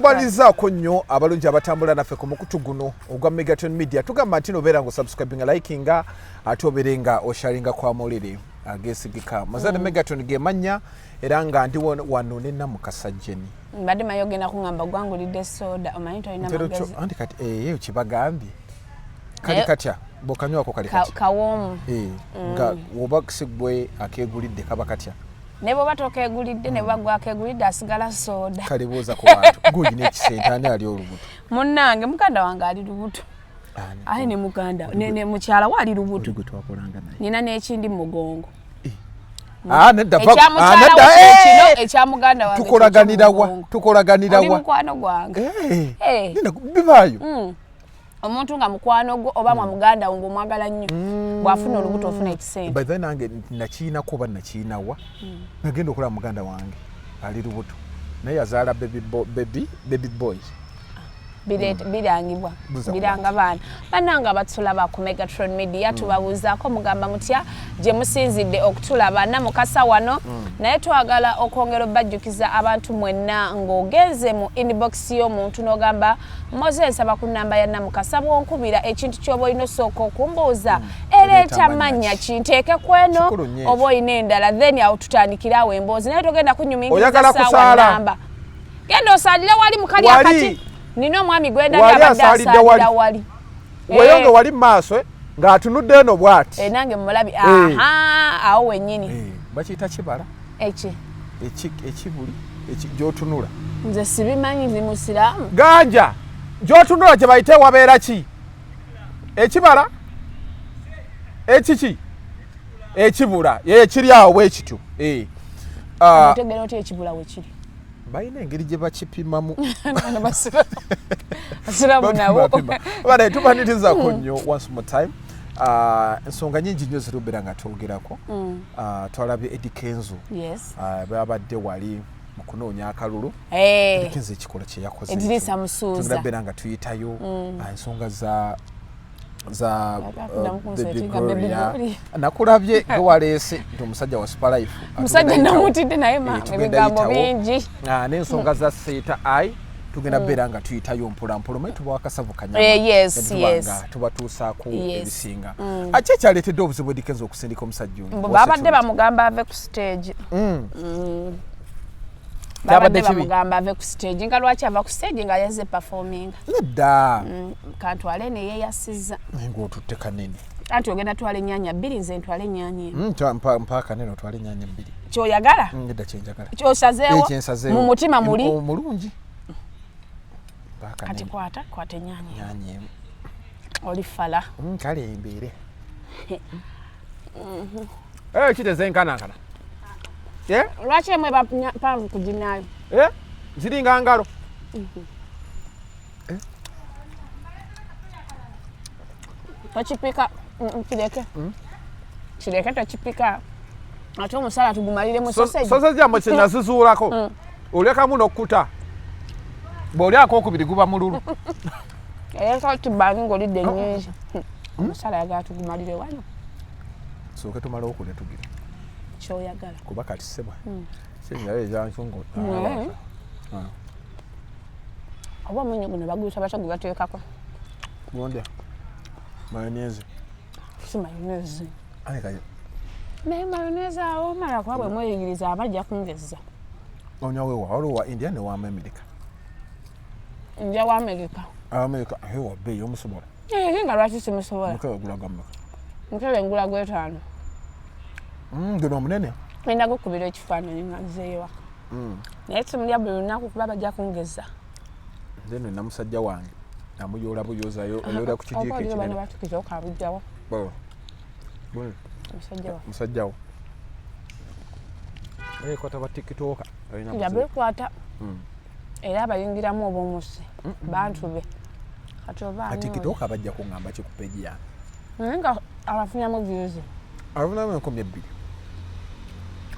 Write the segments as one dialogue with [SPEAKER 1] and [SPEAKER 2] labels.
[SPEAKER 1] tubalizaako nnyo abalungi abatambula naffe ku mukutu guno ogwa Megaton Media. Tugamba nti nobeera nga osubscribinga, likinga, ate obeere nga osharinga kwa muliri ageesigika. Mazadde Megaton ge mannya era nga ndi wano ne Namukasajjeni.
[SPEAKER 2] Mbadde mayo genda kungamba gwangulidde soda omanyi tolina magezi.
[SPEAKER 1] Andi kati eyo kibagambye. Kali katya bokanywako kali katya.
[SPEAKER 2] Kawoomu.
[SPEAKER 1] Nga woba kisigwe akeegulidde kaba katya.
[SPEAKER 2] Ne bwe batokegulidde ne bagwa akegulidde asigala soda.
[SPEAKER 1] Kalibuuza ku bantu. Guyina ekisente ani ali olubuto.
[SPEAKER 2] Munnange muganda wange ali lubuto. Ayi ne muganda ne mukyala wali lubuto.
[SPEAKER 1] Twakolanga naye.
[SPEAKER 2] Nina n'ekindi mu mugongo.
[SPEAKER 1] Nedda
[SPEAKER 2] ekya muganda wange.
[SPEAKER 1] Tukolaganira wa.
[SPEAKER 2] Mukwano gwange.
[SPEAKER 1] Nina bibaayo.
[SPEAKER 2] Omuntu nga mukwano gwo oba muganda wange omwagala nnyo bw'afuna olubuto ofuna ekisente.
[SPEAKER 1] By then nange nakiinako oba nakiinawa nagenda okulaba muganda wange ali lubuto naye yazaala baby boys.
[SPEAKER 2] Birangibwa biranga baana bannanga abatulaba ku Megatron Media tubabuuzaako mugamba mutya gye musinzidde okutulaba Namukasa wano naye twagala okwongera obajjukiza abantu mwenna ng'ogenze mu inbox y'omuntu n'ogamba Moses aba ku nnamba ya Namukasa bw'onkubira ekintu ky'oba olina osooka okumbuuza ereeta mannya kinteeke kweno oba olina endala then awo tutandikira awo emboozi naye togenda kunyumingiriza ssaawa nnamba genda osaalire wali mu kali akati. Nino omwami gwenda
[SPEAKER 1] asalidde wali. Weyonge wali Masso ng'atunudde eno bw'ati.
[SPEAKER 2] Nange mulabi awo wennyini.
[SPEAKER 1] Bakiyita kibala? Ekibuli gy'otunula.
[SPEAKER 2] Nze sibimanyi ndi musiraamu.
[SPEAKER 1] Ganja gy'otunula kye bayite wabeera ki? Ekibala? Ekiki? Ekibula. Kiri awo bwe kityo.
[SPEAKER 2] Otegera otya ekibula we kiri?
[SPEAKER 1] Bayina engeri gye bakipimamu.
[SPEAKER 2] Basiramu nabo.
[SPEAKER 1] Bale tubanirizaako nnyo once more time. Ensonga nyingi nnyo zirubeera nga twogerako. Twalabye Eddy Kenzo.
[SPEAKER 2] Yes.
[SPEAKER 1] Abadde wali mu kunoonya akalulu.
[SPEAKER 2] Eddy
[SPEAKER 1] Kenzo ekikola kye yakoze.
[SPEAKER 2] Edrisa Musuuza.
[SPEAKER 1] Tunabeera nga tuyitayo ensonga za nakulabye gwe waleese nti omusajja wa Super Life.
[SPEAKER 2] Musajja namutidde naye ebigambo bingi.
[SPEAKER 1] N'ensonga za Seeta Ai tugenda beera nga tuyitayo mpolampola maye tuba akasavu kanyama.
[SPEAKER 2] Yes.
[SPEAKER 1] Tubatuusaako ebisinga. Aki ekyaleetedde obuzibu Eddy Kenzo okusindika omusajja oyo?
[SPEAKER 2] Babadde bamugamba ave ku stage. Babadde bamugamba ave ku stage nga lwaki ava ku stage nga yazze performing.
[SPEAKER 1] Nedda.
[SPEAKER 2] Kantwale ne yeeyasizza.
[SPEAKER 1] Ng'otutte kanene.
[SPEAKER 2] Anti ogenda twala ennyaanya 2 nze ntwala ennyaanya emu.
[SPEAKER 1] Mpa kanene otwala ennyaanya 2.
[SPEAKER 2] Ky'oyagala?
[SPEAKER 1] Nedda kyenjagala.
[SPEAKER 2] Ky'osazeewo mu mutima muli?
[SPEAKER 1] Mulungi.
[SPEAKER 2] Kati kwata ennyaanya
[SPEAKER 1] emu.
[SPEAKER 2] Oli fala.
[SPEAKER 1] Kale embeere. Kitezenkanankana.
[SPEAKER 2] Lwaki emwe bapanvu ku ginaayo?
[SPEAKER 1] Ziringa ngalo.
[SPEAKER 2] Tokipika kireke tokipika ate omusala tugumaliremu sausage.
[SPEAKER 1] Sausage amwe kye nazizuulako olyekamu n'okkuta bw'olyako okubiri guba mululu.
[SPEAKER 2] Tibbangi ng'olidde ennyingi omusala yagala tugumalire wano.
[SPEAKER 1] Sooke tumale okulya tugire.
[SPEAKER 2] Ky'oyagala.
[SPEAKER 1] Kuba kati sebwa. Singayo ezansungo.
[SPEAKER 2] Oba omunyo guno baguyita batya gwe bateekako?
[SPEAKER 1] Gondya. Mayonnaise.
[SPEAKER 2] Si mayonnaise.
[SPEAKER 1] Kaye.
[SPEAKER 2] Naye mayonnaise awo omala kuba bwe mweyigiriza abajja kungezza.
[SPEAKER 1] Onywa weewa waliwo wa India ne wa America.
[SPEAKER 2] India wa America.
[SPEAKER 1] America hewa bei omusobola.
[SPEAKER 2] Nga lwaki simusobola?
[SPEAKER 1] Mukebe gulaga mmeka?
[SPEAKER 2] Mukebe ngula gw'etaano.
[SPEAKER 1] Guno omunene?
[SPEAKER 2] Ngenda gukubira ekifaananyi nga nzeeyo waka. Naye simulya buli lunaku kuba bajja kungezza.
[SPEAKER 1] Nze nno namusajja wange namuyoola buyoozayo oyoola ku kijiiko ekinene.
[SPEAKER 2] Bano batukiza okabujjawo.
[SPEAKER 1] Musajjawo. Kwata ba TikToker.
[SPEAKER 2] Yabekwata. Era abayingiramu obw'omusi. Bantu be. Kati oba
[SPEAKER 1] TikToker bajja kuŋŋamba ki ku peegi yange.
[SPEAKER 2] Naye nga abafunyamu views.
[SPEAKER 1] Abafunamu 2,000.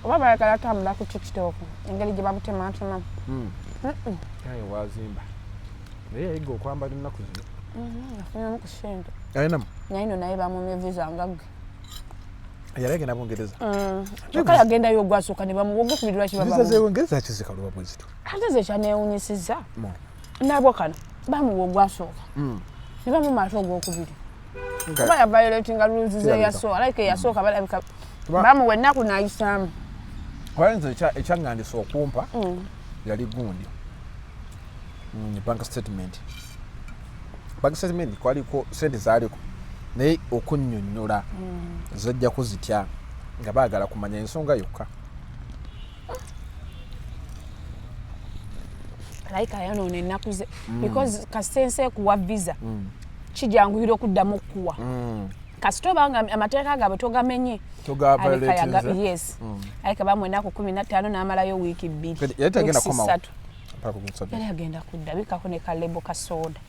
[SPEAKER 2] Oba bayagala tambula ku TikTok engeri gye babutematemamu.
[SPEAKER 1] Aye wazimba. Naye yayiga okwambala ennaku zino.
[SPEAKER 2] Afunyamu ku ssente.
[SPEAKER 1] Ayinamu?
[SPEAKER 2] Naye naye bamumye visa nga gwe.
[SPEAKER 1] Yali agenda Bungereza.
[SPEAKER 2] Kyokka yagendayo ogwasooka ne bamuwa ogwokubiri lwaki baba.
[SPEAKER 1] Visa z'Ebungereza kizikaluba bwe zito.
[SPEAKER 2] Ate ze kyaneewunyisizza. nabwo kano bamuwa ogwasooka ne bamumata ogwokubiri kuba yavayolatinga rules zeyasooka like yasooka balabika bamuwa ennaku n'ayisaamu
[SPEAKER 1] wayenza ekyangandisa okumpa yali gundi bank statement kwaliko sente zaaliko naye okunnyonnyola zajja kuzitya nga baagala kumanya ensonga yokka
[SPEAKER 2] like ayanoona ennaku ze because kasense kuwa visa kijanguyira okuddamu okuwa kasito banga amateeka gaabwe togamenye yes alika bamu ennaku 15 n'amalayo wiiki 2 yali agenda kuddabikako ne kalebo kasoda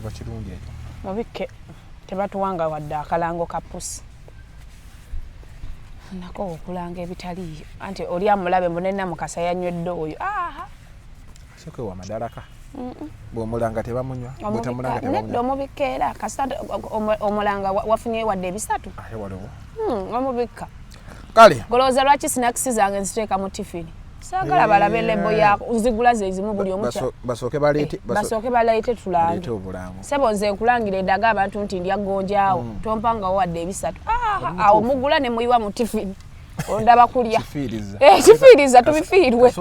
[SPEAKER 1] bakirungi ekyo
[SPEAKER 2] mubikke tebatuwanga wadde akalango kapusi nako okulanga ebitaliiyo anti oli amulabe mbonenna mukasa yanywedde oyo
[SPEAKER 1] sekwewa madalaka bwomulanga tebamunywa
[SPEAKER 2] nedda omubikkeera kasita omulanga wafunye wadde ebisatu omubikka
[SPEAKER 1] kale
[SPEAKER 2] golowooza lwaki sinakisi zange nziteeka mu tifini saagala balabe lebo yako nzigula zezimu buli omukya basooke baleete tulange sebo nze nkulangira eddaga abantu nti ndya gonjaawo tompangawo wadde ebisatu awo mugula ne muyiwa mu tifini ondaba kulya kifiiriza tubifiirwe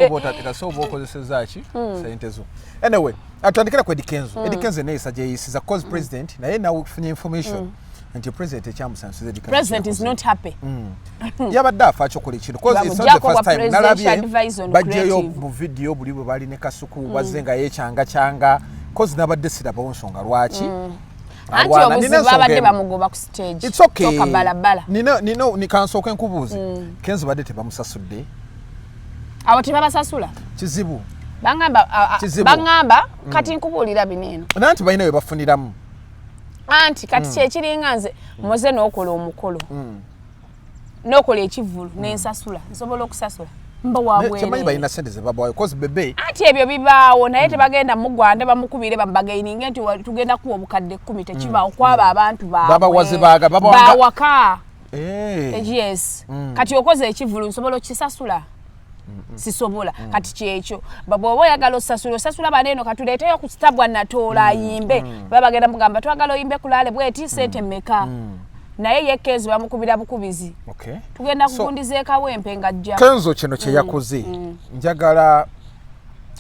[SPEAKER 1] kasooba okozeseza ki sente zo anyway atandikira ku Eddy Kenzo neeyisa gyeyisiza cause president naye nawe okufunya information nti president ekyamusansiza
[SPEAKER 2] president is not happy
[SPEAKER 1] yabadde afa kyokola ekintu cause it's not the first time nalabye bajjeyo mu video buli bwe bali ne kasuku bazze nga yekyanga cause nabadde sirabawo nsonga lwaki
[SPEAKER 2] anti obuzibu babadde bamugoba ku stage toka balabala
[SPEAKER 1] nino nikansooka enkubuuzi Kenzo badde tebamusasudde
[SPEAKER 2] abo tebabasasula
[SPEAKER 1] kizibu
[SPEAKER 2] bangamba kati nkubuulira bineeno
[SPEAKER 1] nanti balina we bafuniramu
[SPEAKER 2] anti kati kyekiringa nze muze n'okola omukolo n'okola ekivulu n'ensasula nsobola okusasula mba wabwere
[SPEAKER 1] kyemanyi balina sente ze babawayo cause bebe
[SPEAKER 2] anti ebyo bibaawo naye tebagenda mugwanda bamukubire bambagaininge nti tugenda kuwa obukadde 10 tekibaawo kwaba abantu
[SPEAKER 1] babawaze
[SPEAKER 2] bawaka yes kati okoze ekivulu nsobola okisasula sisobola kati kyekyo baba oba oyagala osasula baneeno katuleeteyo ku kitabwa natoola ayimbe babagenda mugamba twagala oyimbe kulale bweti sente mmeka naye yekkezi bamukubira bukubizi tugenda kugundiza ekawempe ngajja
[SPEAKER 1] Kenzo kino kye yakoze njagala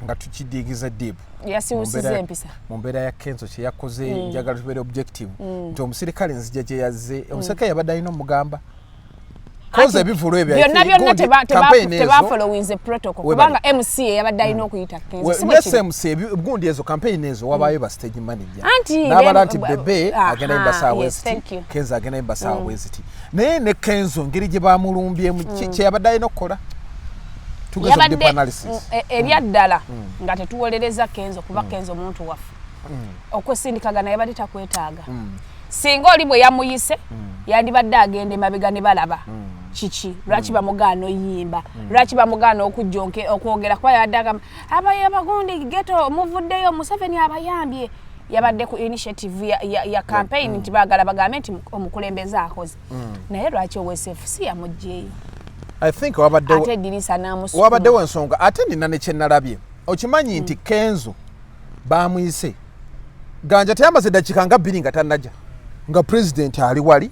[SPEAKER 1] nga tukidiigiza deep
[SPEAKER 2] yasiwusiza empisa
[SPEAKER 1] mu mbeera ya Kenzo kye yakoze njagala tubeere objective nti omusirikale nzija gye yazze omusirikale yabadde alina omugamba koze ebivulu ebyo
[SPEAKER 2] byonna tebafollowinze protocol kubanga MC yabadde alina okuyita Kenzo
[SPEAKER 1] MC gundi ezo campaign ezo wabayo ba stage manager n'abalanti bebe agenda Embasa West Kenzo agenda Embasa West naye ne Kenzo ngeri gye bamulumbye kye yabadde alina okukola tugeza deep analysis
[SPEAKER 2] ebyaddala nga tetuwolereza Kenzo kuba Kenzo muntu waffe okwesindikagana yabadde takwetaaga singa oli bwe yamuyise yandibadde agenda emabega ne balaba kiki lwaki bamugaana oyimba lwaki bamugaana okujja okwogera kuba yabadde agamba abagundi geto muvuddeyo Museveni abayambye yabadde ku initiative ya campaign nti baagala bagambe nti omukulembeze akoze naye lwaki owa SFC yamugjeeyo
[SPEAKER 1] I think wabaddewo ensonga ate nina ne kyennalabye okimanyi nti Kenzo bamuyise ganja teyamaze eddakiika nga 2 nga tannajja nga president ali wali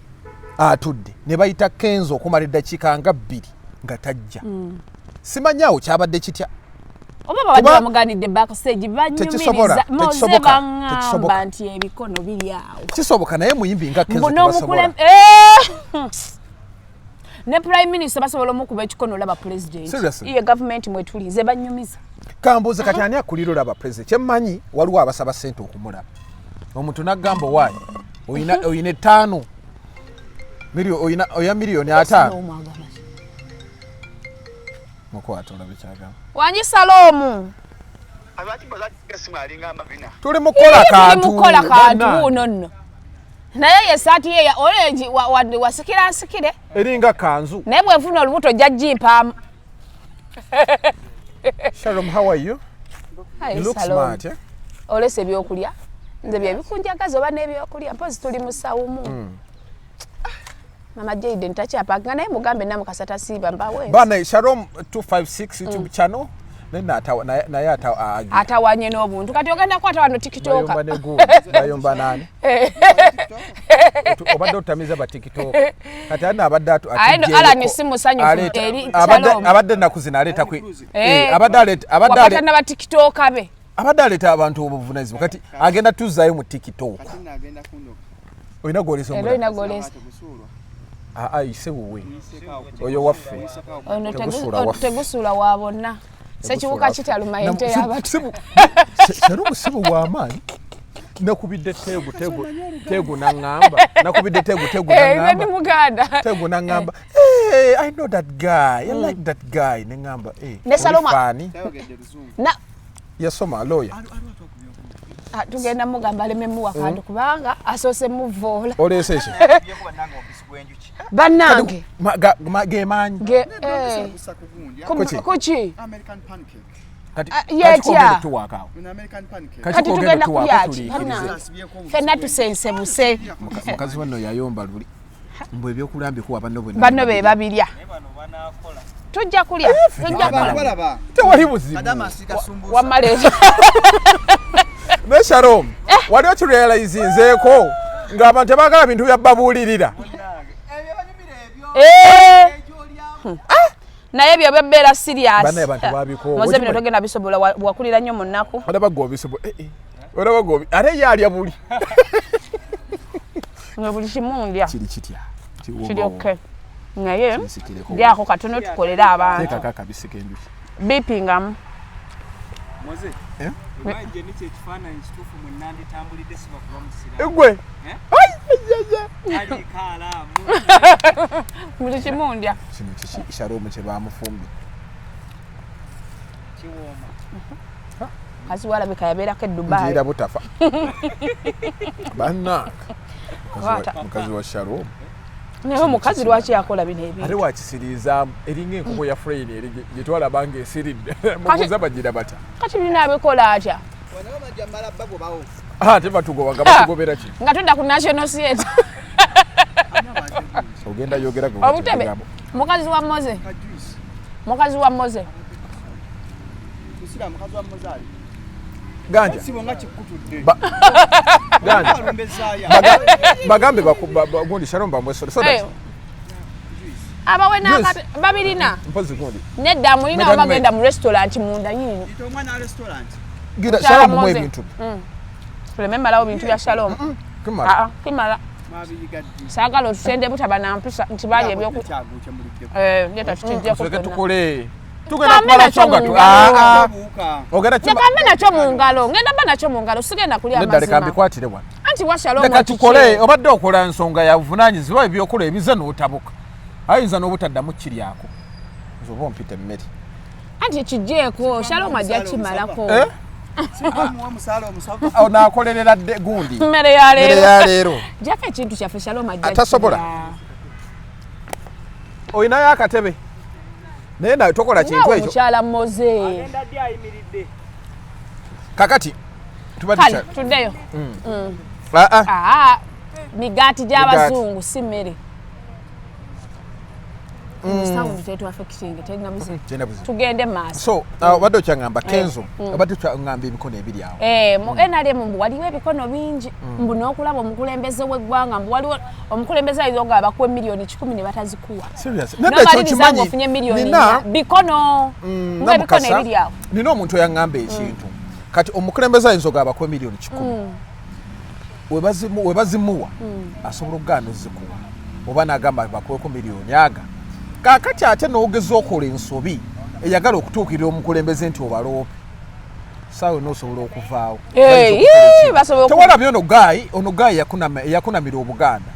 [SPEAKER 1] atudde ne bayita Kenzo okumala eddakiika nga 2 nga tajja simanyawo kyabadde kitya
[SPEAKER 2] oba babadde bamugaanidde backstage banyumiriza moze bangamba nti ebikono biri awo
[SPEAKER 1] kisoboka naye muyimbi nga Kenzo
[SPEAKER 2] ne prime minister basobola omukuba ekikono olaba president iye government mwetuli ze banyumiza
[SPEAKER 1] kambuze kati ani akulira olaba president kyemmanyi waliwo abasaba sente okumulaba omuntu naggamba waayi oyina 5 oya miliyoni 5 mukwata olabe kyagamba
[SPEAKER 2] wanyi Salomu
[SPEAKER 1] tuli mukola
[SPEAKER 2] kantu nonno naye yesaati ye ya orange wasikira asikire
[SPEAKER 1] eringa kanzu
[SPEAKER 2] naye bwefuna olubuto jajjimpaamu
[SPEAKER 1] Shalom, how are you?
[SPEAKER 2] Hi,
[SPEAKER 1] you look smart, yeah?
[SPEAKER 2] Olese ebyokulya nze byebikunjagaza oba n'ebyokulya mpozi tuli mu ssawumu Mama Jade ntakyapanga naye mugambe namukasa tasiiba mbawe
[SPEAKER 1] bana Shalom 256 YouTube channel naye
[SPEAKER 2] atawanye n'obuntu kati ogenda kwata wano TikTok
[SPEAKER 1] bayomba nani obadde otamiza ba TikTok kati ana abadde
[SPEAKER 2] Alan simusanyufu eri
[SPEAKER 1] abadde nakuzina aleta ku
[SPEAKER 2] abadde na ba TikTok abe
[SPEAKER 1] abadde aleta abantu obuvunanyizibwa kati agenda tuzaayo mu TikTok oyina golesa ise buwe oyo waffe
[SPEAKER 2] tegusula wa bonna sekibuka kitaluma ente y'abatu
[SPEAKER 1] obusibu bw'amaanyi nakubidde tegu nangamba nakubidde tegu nangamba I know that guy I like that guy nengamba
[SPEAKER 2] ne Saloma
[SPEAKER 1] yasoma lawyer
[SPEAKER 2] tugenda mugamba lememuwa kandi kubanga asose muvoola
[SPEAKER 1] oleseshe
[SPEAKER 2] bannange
[SPEAKER 1] gemanyi
[SPEAKER 2] kuki
[SPEAKER 3] American pancake
[SPEAKER 2] yetya
[SPEAKER 1] kati
[SPEAKER 2] tugenda kulyaki fenna tusensebuse
[SPEAKER 1] mukazi wano yayomba luli mbwe ebyokulambye kuwa
[SPEAKER 2] banno be babirya tujja kulya
[SPEAKER 1] tewali buzibu
[SPEAKER 2] wamaleeta
[SPEAKER 1] ne Shalom wali okirealizinzeeko ng'abantu tebaagala bintu byabbabuulirira
[SPEAKER 2] naye ebyo bebbeera serious
[SPEAKER 1] moze
[SPEAKER 2] bino togenda bisobola wakulira nnyo mu nnaku
[SPEAKER 1] olaba gobi ate yalya buli
[SPEAKER 2] nga buli kimu ndya
[SPEAKER 1] kiri kitya
[SPEAKER 2] kiri oke naye lyako katono tukolere abantu bipingamu
[SPEAKER 3] moze Manje niche kifaananyi kituufu mu Nandi tambulidde siba kuba musira.
[SPEAKER 1] Egwe.
[SPEAKER 3] Ali kala
[SPEAKER 2] muri kimundya.
[SPEAKER 1] Kino Shalom kye bamufumbi.
[SPEAKER 3] Kiwoma.
[SPEAKER 2] Kasi wala bikayabeera ke Dubai.
[SPEAKER 1] Njira butafa. Banna. Mukazi wa Shalom.
[SPEAKER 2] Neho mukazi lwaki yakola bino ebi.
[SPEAKER 1] Ate wakisiriza eringa enkubo ya Frein gitwala bange esiridde. Mukuza bagira bata.
[SPEAKER 2] Kati bina abikola atya.
[SPEAKER 3] Wanawo majambala bago bawo.
[SPEAKER 1] Teba tugoba batugobera ki.
[SPEAKER 2] Nga tudda ku National Theatre.
[SPEAKER 1] Ogenda yogera go.
[SPEAKER 2] Obutebe. Mukazi wa Moze. Mukazi wa Moze.
[SPEAKER 3] Kusira mukazi wa Mozali.
[SPEAKER 1] Ganja.
[SPEAKER 3] Sibonga kikutudde.
[SPEAKER 1] Ganja. Bagambe bagundi Shalom bamweso. Soda.
[SPEAKER 2] Abawe nakati babirina.
[SPEAKER 1] Mpozi gundi.
[SPEAKER 2] Nedda mulina abagenda mu restaurant munda yini.
[SPEAKER 3] Ito mwana restaurant.
[SPEAKER 1] Gira Shalom mu ebintu.
[SPEAKER 2] Remember lawo bintu bya Shalom.
[SPEAKER 1] Kimala.
[SPEAKER 2] Kimala.
[SPEAKER 3] Mabiyigadde.
[SPEAKER 2] Sagalo tusende butabana mpisa ntibali ebyoku. Ndeta tutijja ko.
[SPEAKER 1] Tukole. Tugenda kumala chonga tu. Ogenda chuma.
[SPEAKER 2] Yakambe nacho mu ngalo. Ngenda ba nacho mu ngalo sigenda kulya amazima.
[SPEAKER 1] Ndale kambi kwatire bwana.
[SPEAKER 2] Anti wa Shalom.
[SPEAKER 1] Leka tukole obadde okola nsonga ya vunanyizibwa ebyokola ebiza n'otabuka. Ayinza n'obutaddamu kiri ako. Nzoba mpite mmeri.
[SPEAKER 2] Anti kijjeeko Shalom ajja kimalako.
[SPEAKER 3] Sibamu wa musalo musavu.
[SPEAKER 1] Onaakolerera gundi.
[SPEAKER 2] Mmere ya leero.
[SPEAKER 1] Mmere ya leero.
[SPEAKER 2] Jaka ekintu kyaffe Shalom ajja.
[SPEAKER 1] Atasobola. Oyinayo akatebe. Naye nawe tokola kintu ekyo.
[SPEAKER 2] Mukyala Moze.
[SPEAKER 3] Agenda ddi ayimiridde.
[SPEAKER 1] Kakati tubadde
[SPEAKER 2] tuddeyo. Migaati gy'abazungu si mmere. Sound tetu affecting tegna buzi. Tugende maaso.
[SPEAKER 1] So, wadde okyangamba Kenzo, wadde okyangamba ebikono ebiri awo.
[SPEAKER 2] Mu NRM mbu waliwo ebikono bingi. Mbu n'okulaba omukulembeze w'eggwanga mbu waliwo omukulembeze ayinza nga abakwe milioni 10 ne batazikuwa.
[SPEAKER 1] Serious.
[SPEAKER 2] Nabyo ekyo kimanyi. Ofunye milioni bikono. Ebikono ebiri awo.
[SPEAKER 1] Nina omuntu oyangamba ekintu. Kati omukulembeze ayinza nga abakwe milioni 10. Webazimuwa asobola okugaana ozikuwa. Oba n'agamba bakweko milioni aga. Kakati ate n'ogeza okola ensobi eyagala okutuukirira omukulembeze nti obaloope saawe n'osobola okuvaawo tewalabye ono gayi yakunamira Obuganda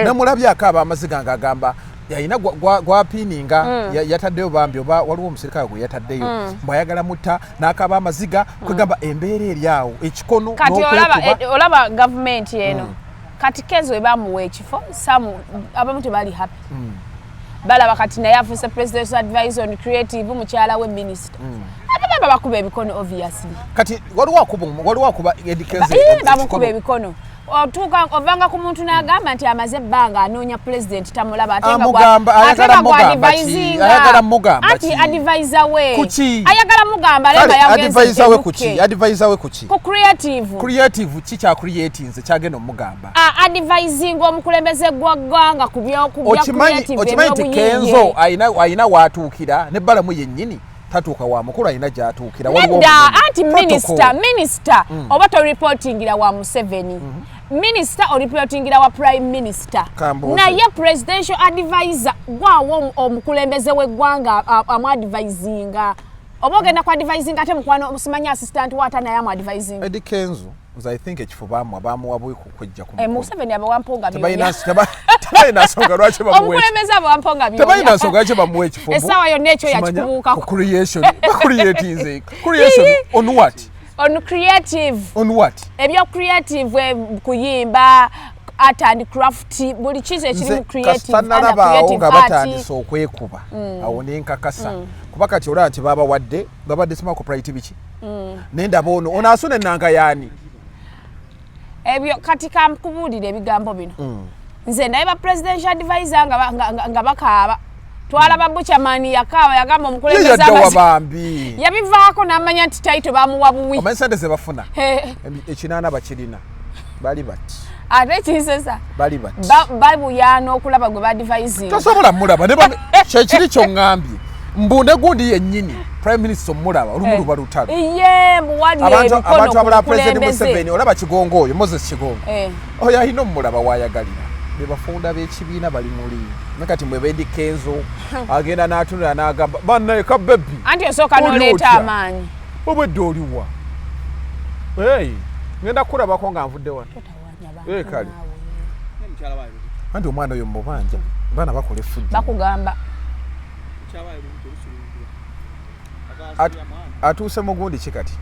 [SPEAKER 1] namulabye akaaba amaziga ng'agamba yalina gwapiininga yataddeyo bambi oba waliwo omusirikale gwe yataddeyo mbwayagala mutta n'akaaba amaziga kwegamba embeera eri awo ekikono
[SPEAKER 2] kati olaba gavumenti eno kati Kenzo ebamuwa ekifo abamu tebali happy balaba kati naye afuuse presidential advisor on creative mukyala we minister ababa bakuba ebikono obviously
[SPEAKER 1] kati waliwo akuba Eddy Kenzo
[SPEAKER 2] bamukuba ebikono otuuka ovanga ku muntu n'agamba nti amaze ebbanga anoonya president tamulaba
[SPEAKER 1] ayagala mugamba
[SPEAKER 2] anti advisor we
[SPEAKER 1] kuki
[SPEAKER 2] ayagala mugamba leba yagenze
[SPEAKER 1] advisor we kuki
[SPEAKER 2] ku
[SPEAKER 1] creative ki kya creating nze kyagenda omugamba
[SPEAKER 2] advising omukulembeze gwaggwanga ku bya creative
[SPEAKER 1] okimanyi nti Kenzo ayina waatuukira n'ebbalamu yennyini tatuuka wa mukulu ayina gy'atuukira
[SPEAKER 2] anti minister oba toripotingira wa Museveni minister oripotingira wa prime minister naye presidential advisor gwawo omukulembeze w'eggwanga amuadvisinga oba ogenda ku advising ate mukwano omusimanya assistant wata naye amuadvising
[SPEAKER 1] Eddy Kenzo I think ekifubamu abamuwa bwekujja ku
[SPEAKER 2] Museveni abawamponga
[SPEAKER 1] tabayina nsonga lwaki
[SPEAKER 2] omukulembeze abawamponga
[SPEAKER 1] tabayina nsonga lwaki bamuwa ekifubu
[SPEAKER 2] essaawa yonna ekyo yakikubuukako
[SPEAKER 1] creation on what
[SPEAKER 2] on creative
[SPEAKER 1] on what
[SPEAKER 2] ebyo creative kuyimba art and craft buli kizo ekiri creative and creative
[SPEAKER 1] nga batandise okwekuba awo nenkakasa kuba kati olaba nti babadde sima cooperative ki nendaba ono asuna ennanga yaani
[SPEAKER 2] ebyo kati kamkubuulira ebigambo bino nze naye ba presidential advisor nga bakaaba twalaba buchamani yakawa yagamba omukulembeze
[SPEAKER 1] abambi
[SPEAKER 2] yabivaako n'amanya nti taito bamuwa buwi
[SPEAKER 1] omanyi sente ze bafuna ekinaana bakirina bali bati
[SPEAKER 2] ate kisesa
[SPEAKER 1] bali bati
[SPEAKER 2] babuyana okulaba gwe badvising
[SPEAKER 1] tosobola mulaba kyekiri kyongambye mbunde gundi yennyini prime minister omulaba olumu luba lutalo abantu abala president Museveni olaba kigongo oyo Moses kigongo oyo alina omulaba wayagalira bebafunda b'ekibiina bali muli nakati mwe Eddy Kenzo agenda n'atunula n'agamba bannaye kabbebi
[SPEAKER 2] anti osooka n'oleeta amaanyi
[SPEAKER 1] obwedde oliwa ngenda kulabako nga nvudde wano kale anti omwana oyo mubanja baana bakola effujjo
[SPEAKER 2] bakugamba
[SPEAKER 1] atuuse mugundi ki kati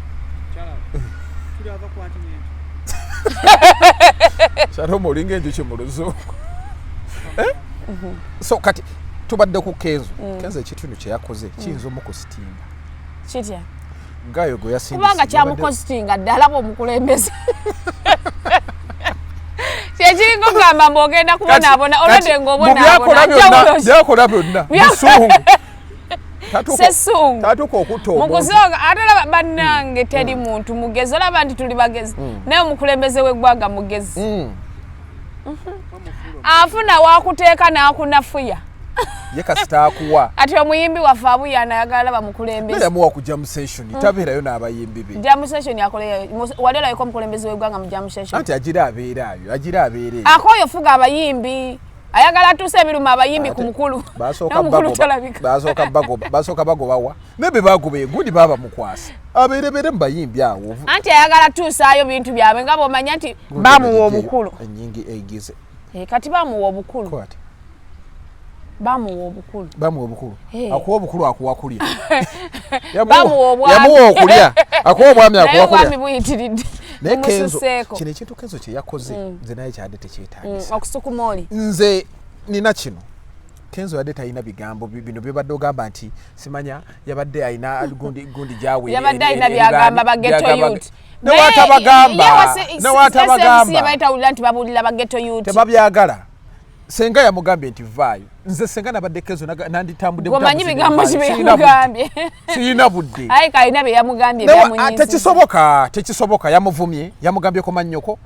[SPEAKER 1] Shalom olinga enjuki mu luzungu so kati tubadde ku Kenzo Kenzo ekitundu kye yakoze kiyinza omukusitinga
[SPEAKER 2] kitya
[SPEAKER 1] gayo gwe yasindise
[SPEAKER 2] kubanga kyamukusitinga ddala bw'omukulembeze kyekiri kugamba mbogenda kubonaabona olwedde
[SPEAKER 1] ng'obonaabona byonna bisungu
[SPEAKER 2] sesungu
[SPEAKER 1] tatuuka okutta
[SPEAKER 2] mukuzooga ate olaba bannange teri muntu mugezi olaba nti tuli bagezi naye omukulembeze w'eggwanga mugezi afuna wakuteeka n'akunafuya
[SPEAKER 1] ye kasita akuwa
[SPEAKER 2] ati omuyimbi waffe abuyana ayagala bamukulembeze
[SPEAKER 1] yamuwa ku jam session tabeerayo n'abayimbi be
[SPEAKER 2] jam session yakoleyo wali olayiko omukulembeze w'eggwanga mu jam session
[SPEAKER 1] anti agira abeeraayo
[SPEAKER 2] akooyo fuga abayimbi ayagala tuuse ebiruma abayimbi ku mukulu
[SPEAKER 1] basooka bagobawa nebe bagobaye gundi baba mukwasa abeerebere mu bayimbi awo
[SPEAKER 2] anti ayagala tuusaayo bintu byabwe nga bw'omanya nti bamuwa obukulu
[SPEAKER 1] enyingi egize
[SPEAKER 2] kati bamuwa obukulu akuwa obukulu akuwa kulya yamuwa okulya akuwa obwami akuwa kulya obwami buyitiridde
[SPEAKER 1] naye Kenzo kino ekintu Kenzo kye yakoze nze naye kyadde tekyetaagisa
[SPEAKER 2] okusukuma oli
[SPEAKER 1] nze nina kino Kenzo yadde talina bigambo bino byebadde ogamba nti simanya yabadde alina gundi gyawe
[SPEAKER 2] yabadde alina byagamba ba ghetto youth
[SPEAKER 1] newatabagamba
[SPEAKER 2] yabaitawulira nti babuulira ba ghetto youth
[SPEAKER 1] tebabyagala senga yamugambye nti vaayo nze senga nabadde Kenzo nanditambudde
[SPEAKER 2] omanyi bigambo kibimugambye
[SPEAKER 1] siyina budde
[SPEAKER 2] ayi kalina bye yamugambye
[SPEAKER 1] tekisoboka yamuvumye yamugambyeko mannyoko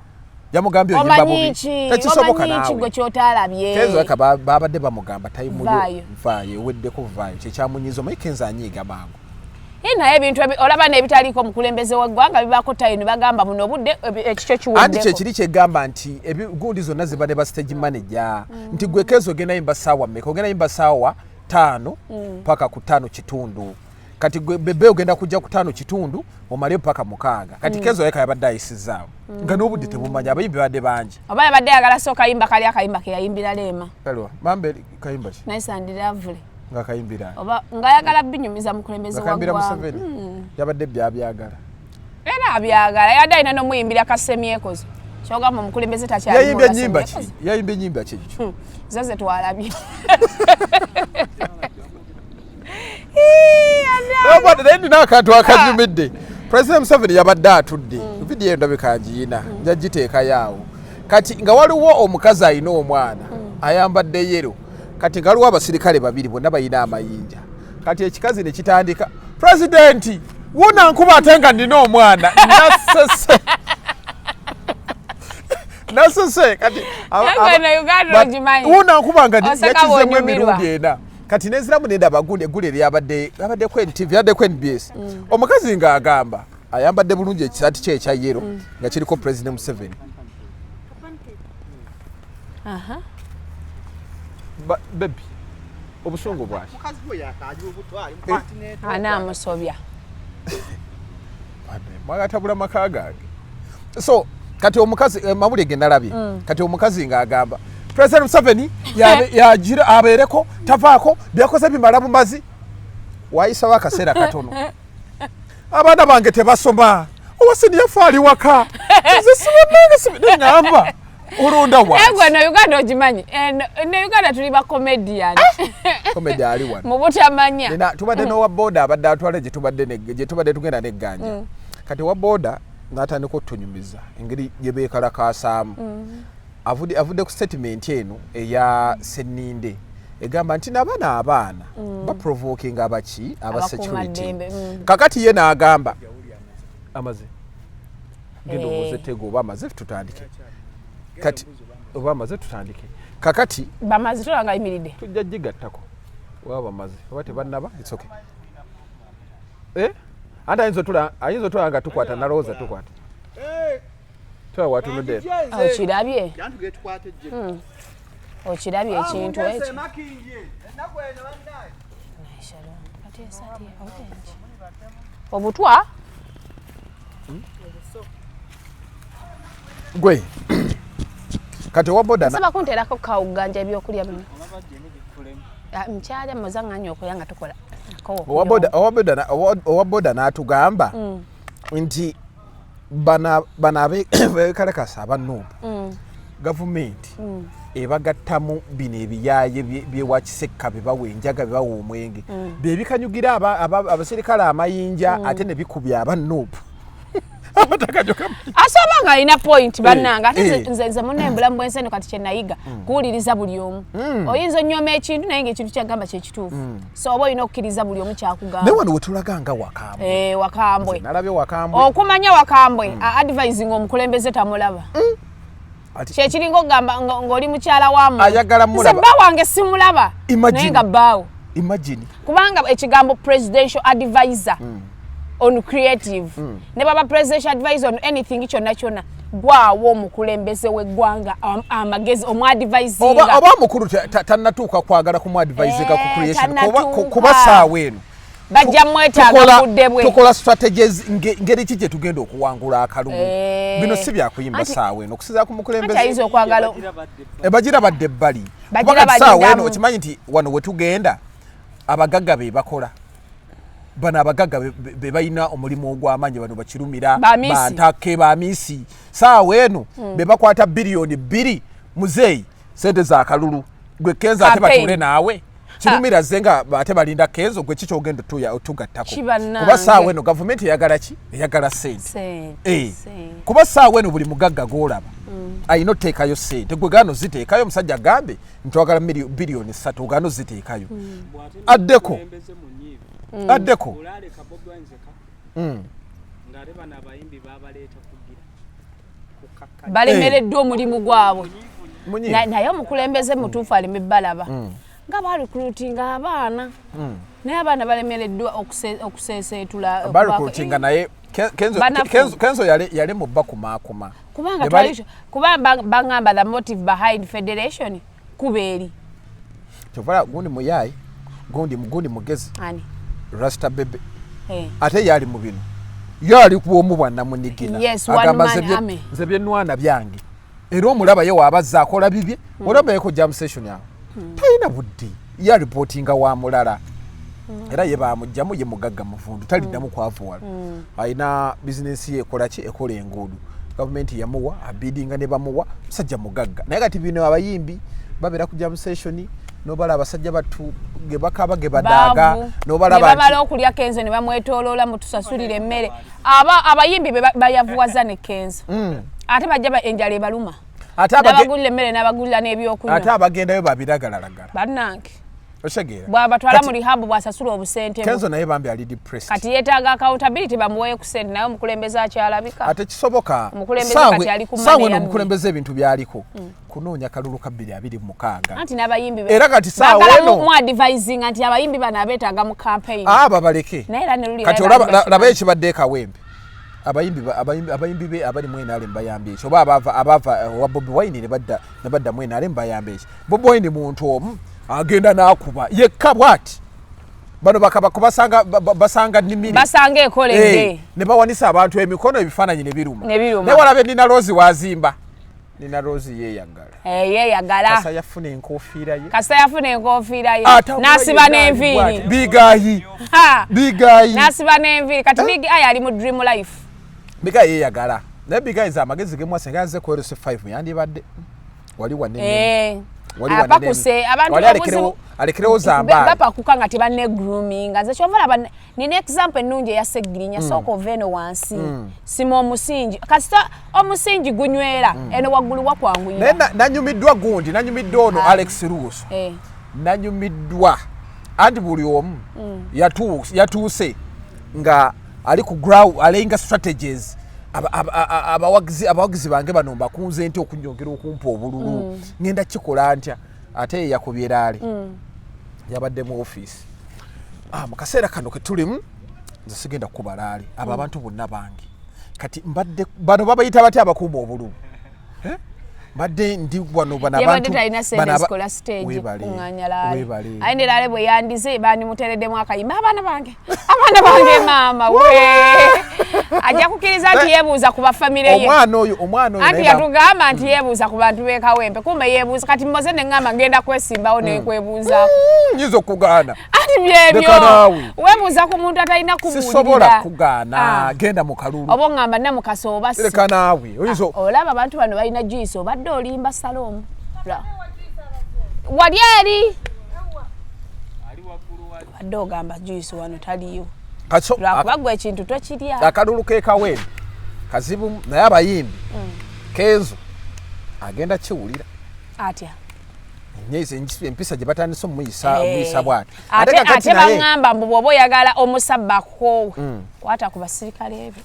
[SPEAKER 1] yamugambye tekisoboka
[SPEAKER 2] nawe gwe kyotalabye
[SPEAKER 1] Kenzo babadde bamugamba tayimuli vaayo weddeko vaayo kyekyamunyiza omanyi Kenzo anyiiga mangu
[SPEAKER 2] naye ebintu olaba n'ebitaliiko omukulembeze w'eggwanga bibaako tayini bagamba buno obudde ekikyo kiweddeko
[SPEAKER 1] anti kyekiri kyegamba nti ebigundi zonna zibadde ba stage manager nti gwe Kenzo ogenda yimba ssaawa mmeka ogenda yimba ssaawa 5 paka ku 5 kitundu kati gwe bebe ogenda kujja ku 5 kitundu omale paka 6 kati Kenzo yeka yabadde ayisizaawo nga n'obudde tebumanya abayimbi badde bangi
[SPEAKER 2] oba yabadde ayagala sooka yimba kali akayimba ke yayimbira Leema
[SPEAKER 1] mambe kayimba ki
[SPEAKER 2] nice and lovely
[SPEAKER 1] nga kayimbira
[SPEAKER 2] oba ngayagala binyumiza mukulembeze
[SPEAKER 1] wagwa Museveni yabadde byagala
[SPEAKER 2] era abyagala yadde alina n'omuyimbira kasemyekozo kyogamba omukulembeze takyalimu
[SPEAKER 1] yayimbye nnyimba ki
[SPEAKER 2] zo ze twalabye
[SPEAKER 1] naye nina akantu akanyumidde President Museveni yabadde atudde vidiyo endabika ngiina njagiteekayo awo kati nga waliwo omukazi alina omwana ayambadde yero kati nga waliwo abasirikale babiri bonna balina amayinja kati ekikazi ne kitandika pulezidenti wuna nkuba ate nga nina omwana nasese kati wuna nkuba nga yakizemu emirundi ena kati neziramu nendaba eggulu eryabadde ku NTV yabadde ku NBS omukazi ng'agamba ayambadde bulungi ekisaati kye ekya yero nga kiriko President Museveni bebi obusungu bwaki
[SPEAKER 2] anamusobya
[SPEAKER 1] mwagatabula maka gange so kati omukazi mawulire ge nalabye kati omukazi ng'agamba President Museveni yagira abeereko tavaako byakoze bimala mu mazi wayisawo akaseera katono abaana bange tebasoma owasini yafaali waka nengamba olonda
[SPEAKER 2] wagwe no Uganda ogimanyi ne Uganda tuli ba comedian
[SPEAKER 1] comedian ali wano
[SPEAKER 2] mu butamanya
[SPEAKER 1] tubadde n'owa boda abadde atwala gye tubadde tugenda n'egganja kati wa boda n'atandika otunyumiza engeri gye beekalakaasaamu avudde ku statement eno eya Senninde egamba nti abaana baprovoking abaki aba security kakati ye n'agamba amaze genda obuze tego oba amaze tutandike kati oba amaze tutandike kakati
[SPEAKER 2] bamaze tulanga ayimiridde
[SPEAKER 1] tujja jigattako waba amaze oba tebannaba it's okay anda ayinza tulanga tukwata nalowooza tukwata watunudde
[SPEAKER 2] okirabye okirabye ekintu ekyo obutwa
[SPEAKER 1] gwe kati owaboda
[SPEAKER 2] saba kunterako kawuganja ebyokulya bino mkyala muzanganya okuyanga tukola owaboda n'atugamba nti bana abekalakasa abanuubu gavumenti ebagattamu bino ebiyaaye byewakisekka bebawa enjaga bebawa omwenge bebikanyugira abasirikale amayinja ate ne bikubya abanuubu asoba nga alina point bannanga ate nze munembulamu bwenseno kati kyenayiga kuwuliriza buli omu oyinza onyoma ekintu naye ngaekintu kyagamba kyekituufu so oba olina okukkiriza buli omu kyakugamba
[SPEAKER 1] naye wano wetulaga nga wakambwe
[SPEAKER 2] wakambwe
[SPEAKER 1] nalabye wakambwe
[SPEAKER 2] okumanya wakambwe advising omukulembeze tamulaba kyekiringa okugamba ng'oli mukyala wamu
[SPEAKER 1] ayagala mulaba
[SPEAKER 2] nze bba wange simulaba naye nga bbaawo
[SPEAKER 1] imagine
[SPEAKER 2] kubanga ekigambo presidential advisor on creative ne baba presidential advisor on anything kyonna gwawo omukulembeze w'eggwanga amagezi omwadvisinga
[SPEAKER 1] oba mukulu tannatuuka kwagala kumwadvisinga ku creation kuba saawa eno
[SPEAKER 2] bajja mwetaaga budde bwe
[SPEAKER 1] tukola strategies ngeri ki gye tugenda okuwangula akalulu bino si byakuyimba saawa eno okusiza ku mukulembeze
[SPEAKER 2] ayinza okwagala
[SPEAKER 1] bagira badde ebbali kuba saawa eno okimanyi nti wano wetugenda abagagga be bakola bano abagagga be balina omulimu ogw'amaanyi bano bakirumira bantake bamiisi saawa eno be bakwata biliyoni 2 muzeeyi sente za kalulu gwe Kenzo ate batule naawe kirumira zenga ate balinda Kenzo gwe kicho ogenda otugattako kuba saawa eno gavumenti eyagala ki eyagala sente kuba saawa eno buli mugagga gwolaba ayina oteekayo sente gwe gano ziteekayo omusajja agambe ntwagala biliyoni 3 ogano ziteekayo addeko
[SPEAKER 2] balemereddwa omulimu gwabwe naye omukulembeze mutuufu aleme balaba nga barecruitinga abaana naye abaana balemereddwa okuseeseetula
[SPEAKER 1] barecruitinga naye Kenzo yali mu bakumaakuma
[SPEAKER 2] kubanga baŋŋamba the motive behind federation kuba eri
[SPEAKER 1] kyovala gundi muyayi gundi mugezi Rasta bebe ate yali mu bino yali kuomu bwana munigina
[SPEAKER 2] agamba
[SPEAKER 1] ze byenwana byange era omulaba ye wabaza akola bibye olaba yeko jam session yawo tayina buddi ya reportinga wa mulala era ye bamujjamu ye mugagga muvundu taliddamu kwavuwala ayina business ye ekola enguudu government yamuwa abidinga ne bamuwa musajja mugagga naye kati bino abayimbi babera ku jam session nobala abasajja batu gebakaba gebadaga nobala
[SPEAKER 2] bala okulya Kenzo ne bamwetoloola mutusasulire emmere abayimbi bayavuwaza ne Kenzo ate bajja enjala ebaluma abagulira emmere n'abagulira n'ebyokunywa
[SPEAKER 1] ate abagendayo babiragalagala
[SPEAKER 2] bannange
[SPEAKER 1] oshegeera
[SPEAKER 2] bwabatwala mu rehab bwasasula obusente
[SPEAKER 1] Kenzo naye bambi ali depressed
[SPEAKER 2] kati yeetaaga accountability bamuweeyo ku sente naye omukulembeze akyalabika
[SPEAKER 1] ate kisoboka
[SPEAKER 2] saawe
[SPEAKER 1] n'omukulembeze ebintu byaliko kunoonya kalulu ka 226
[SPEAKER 2] anti n'abayimbi
[SPEAKER 1] era kati saawe eno
[SPEAKER 2] mu advising anti abayimbi bano abeetaaga mu campaign
[SPEAKER 1] babaleke
[SPEAKER 2] naye era ne luli
[SPEAKER 1] kati olaba ekibadde ekawembe abayimbi be abali mu NRM bayambye ekyo oba abava wa Bobi Wine ne badda mu NRM bayambye ekyo Bobi Wine muntu omu agenda n'akuba yekka bwati bano basanga nimiri
[SPEAKER 2] basanga ekolede
[SPEAKER 1] ne bawanisa abantu emikono ebifaananyi ne biruma ne walabe Nina Rose wazimba Nina Rose
[SPEAKER 2] yeyagala
[SPEAKER 1] Kasa yafuna enkofiira ye
[SPEAKER 2] n'asiba n'enviiri
[SPEAKER 1] bigayi
[SPEAKER 2] n'asiba n'enviiri kati Big Eye ali mu dream life
[SPEAKER 1] Bigayi yeyagala naye Bigayi za amagezi ge mwase ngaze ku LC5 yandibadde wali wanene
[SPEAKER 2] apakuse abantu
[SPEAKER 1] alekerewo zamba
[SPEAKER 2] bapakuka nga tebanne grooming nze kyovala nina example ennungi eyasegirinya sooka oveno wansi sima omusingi kasita omusingi gunywera eno waggulu wakwanguyira
[SPEAKER 1] nanyumiddwa gundi nanyumiddwa ono Alex Russo nanyumiddwa anti buli omu yatuuse nga ali ku ground alayinga strategies abawagizi bange bano mbakunze nti okunyongera okumpa obululu ngenda kikola ntya ate yakubyeraali yabadde mu office mu kaseera kano ke tulimu nze sigenda kubalaali abo abantu bonna bange kati mbadde bano babayita batya abakuuma obululu badde ndi wano bana abantu
[SPEAKER 2] bana skola stage kunganya laali aende laale bwe yandize bani mutereddemu akayimba abana bange mama we ajja kukiriza nti yebuuza ku bafamile ye
[SPEAKER 1] omwana oyo
[SPEAKER 2] anti yatugamba nti yebuuza ku bantu b'ekawempe kumbe yebuuza kati mmoze ne ngamba ngenda kwesimbawo nekwebuuza
[SPEAKER 1] nyizo kugaana
[SPEAKER 2] anti byebyo webuuza ku muntu atalina kubuulirira
[SPEAKER 1] sisobola kugaana genda mu kalulu
[SPEAKER 2] obo ngamba namukasooba si
[SPEAKER 1] leka naawe oyizo
[SPEAKER 2] olaba abantu bano balina juice obadde olimba salomu wali eri wadde ogamba juice wano taliyo lwakubagwa ekintu tokirya
[SPEAKER 1] akalulu kekawembe kazibu naye abayimbi Kenzo agenda kiwulira
[SPEAKER 2] atya
[SPEAKER 1] empisa gye batandise omuyisa bwati
[SPEAKER 2] ate baŋŋamba mbu bw'oba oyagala omusabbako kwata ku basirikale ebyo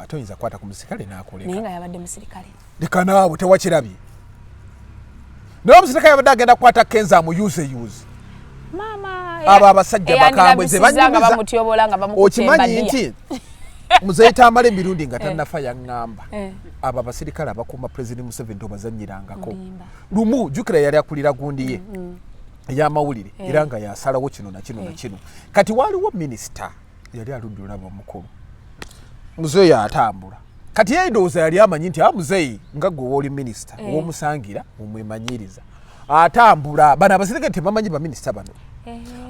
[SPEAKER 1] toyinza kwata ku musirikale n'akoleka
[SPEAKER 2] naye nga yabadde musirikale
[SPEAKER 1] leka naawe tewakirabye naye omusirikale yabadde agenda kukwata Kenzo amuyuze abo abasajja bakambwe ze banyumiza okimanyi nti muzeeyita amala emirundi nga tannafa yaŋŋamba abo abasirikale abakuuma President Museveni tobazanyirangako lumu jjukira yali akulira gundi ye ey'amawulire era nga yasalawo kino na kino na kino kati waaliwo minisita yali aluddulaba omukulu muzeeyi atambula kati ye ndowooza yali amanyi nti muzeeyi nga gwe wooli minisita ow'omusangira omwemanyiriza atambula bano abasirikale tebamanyi baminisita bano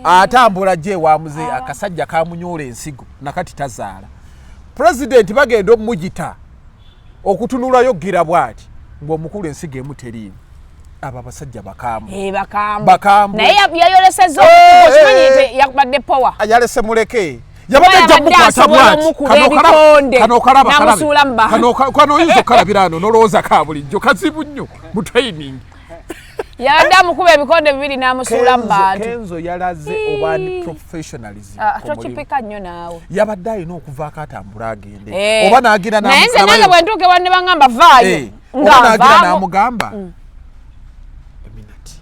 [SPEAKER 1] atambula gye wa muzeeyi akasajja kamunyoola ensigo nakati tazaala pulezidenti bagenda omugita okutunulayo gira bwati ng'omukulu ensigo emu teriimu abo abasajja bakambwe
[SPEAKER 2] naye yayolesezza okimanyi yakubadde power
[SPEAKER 1] yalese muleke yabadde ajja mukwata bwati kano oyinza okalabira ano nolowooza ka bulijjo kazibu nnyo mu training
[SPEAKER 2] yabadde amukuba ebikonde bibiri n'amusuula mu bantu
[SPEAKER 1] Kenzo yalaze obandi professionalism
[SPEAKER 2] tokipika nnyo naawe
[SPEAKER 1] yabadde alina okuvaako atambula agende oba n'agira
[SPEAKER 2] naye nze nange bwe ntuuke wanne baŋŋamba vaayo
[SPEAKER 1] oba n'agira n'amugamba eminati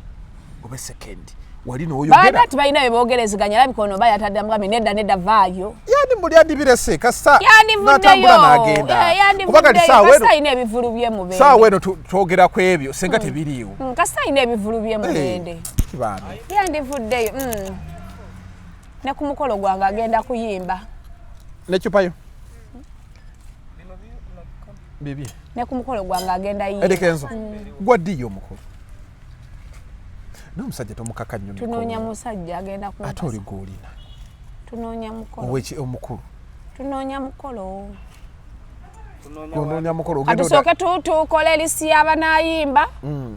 [SPEAKER 1] oba sekendi wali n'oyogera
[SPEAKER 2] ati balina bye boogerezeganya alabika ono oba yatadde amugambe nedda vaayo
[SPEAKER 1] yandibirese kasa n'atambula n'agenda kuba kati
[SPEAKER 2] kasa alina ebivulu bye mu bende
[SPEAKER 1] saawa eno twogera ku ebyo senga tebiriiwo
[SPEAKER 2] kasa alina ebivulu bye mu bende yandivuddeyo ne ku mukolo gwange agenda kuyimba
[SPEAKER 1] nekyupayo bibi
[SPEAKER 2] ne ku mukolo gwange agenda yimba
[SPEAKER 1] Eddy Kenzo gwaddiyo omukolo n'omusajja tomukaka nnyo
[SPEAKER 2] tunoonya musajja agenda ku
[SPEAKER 1] ate oli gw'olina
[SPEAKER 2] tunoonya mukolo
[SPEAKER 1] omukulu
[SPEAKER 2] tunoonya mukolo
[SPEAKER 1] tunoonya mukolo
[SPEAKER 2] katusooke tukole erisi y'abanaayimba